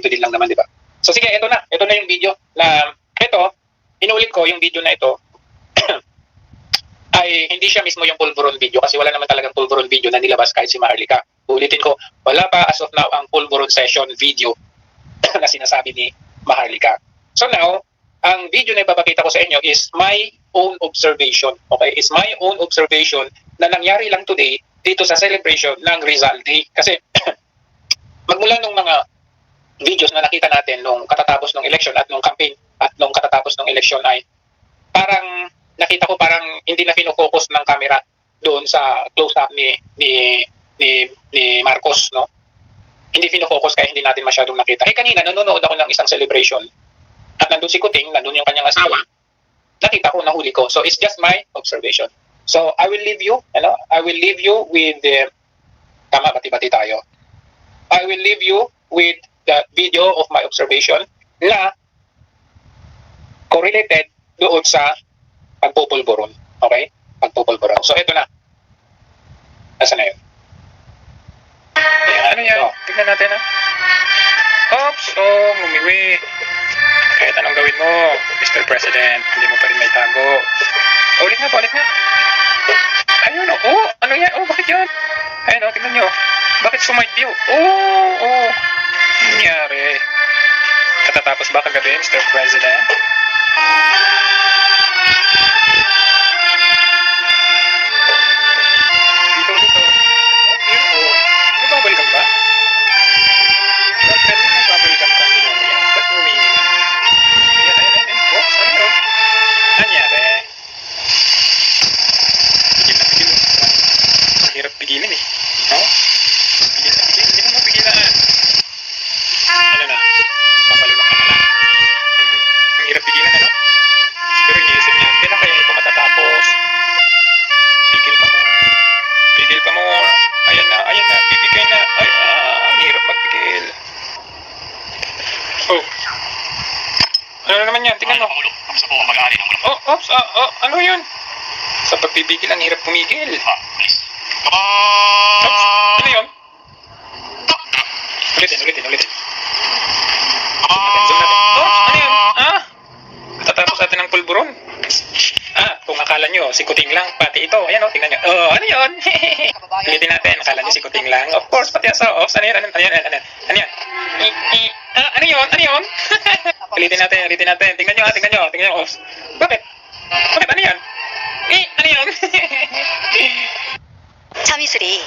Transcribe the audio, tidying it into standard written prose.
ito din lang naman, di ba? So sige, ito na yung video na ito, inulit ko yung video na ito ay hindi siya mismo yung pulburon video kasi wala naman talagang pulburon video na nilabas kahit si Maharlika. Ulitin ko, wala pa as of now ang pulburon session video na sinasabi ni Maharlika. So now, ang video na ipapakita ko sa inyo is my own observation. Okay? Is my own observation na nangyari lang today dito sa celebration ng Rizal Day. Kasi magmula nung mga videos na nakita natin nung katatapos ng election at nung campaign at nung katatapos ng election ay parang nakita ko parang hindi na fino-focus ng camera doon sa close-up ni Marcos, no? Hindi fino-focus kaya hindi natin masyadong nakita. Eh kanina nanonood ako ng isang celebration at nandun si Kuting, nandun yung kanyang asawa. Nakita ko, nahuli ko. So it's just my observation. So I will leave you, I will leave you with tama, bati-bati tayo. I will leave you with the video of my observation na correlated doon sa pagpupulburon. Okay? Pagpupulburon. So ito na. Nasaan na yun? Ayan, ano yan? So, tignan natin ha. Oops! Oh, mumiwi. Kahit anong gawin mo, Mr. President, hindi mo pa rin may tago. Ulit nga. Ayun o. Oh, ano yan? Oh, bakit yan? Ayun o, tignan nyo. Bakit sumide view? Oh. Nangyari. Katatapos ba kagabi, Mr. President? Dito. May babalikan ba? Pero may babalikan ka. Ba't humingi? Ayan. Oops, ano yun? Nangyari. Pigil. Ang hirap pigilin eh. No? Pigil. Hindi mo mapigilan. Ano na? Papalulok ka na lang. Ang hirap pigilan, ano? Pero iniisip niya, kailan kaya ito matatapos? Pigil pa mo. Ayan na. Bibigay na. Ay, ang hirap magpigil. Oh. Ano naman yan? Tingnan mo. Oh, oops. Ano yun? Sa pagpipigil, ang hirap pumigil. Oops. Ano yun? Ulitin. Zoom natin. Oops. Ano yun? Tatapos natin ng pulburon. Kung akala nyo, si Kuting lang, pati ito. Ayan o, tingnan nyo. Oh, ano yun? Ulitin natin. Akala nyo si Kuting lang. Of course, pati aso. Oops, ano yun? Ano yun? Ano yun? Ulitin natin. Tingnan nyo. Oops. Bakit? Ano yan? Ano yun? 참이슬이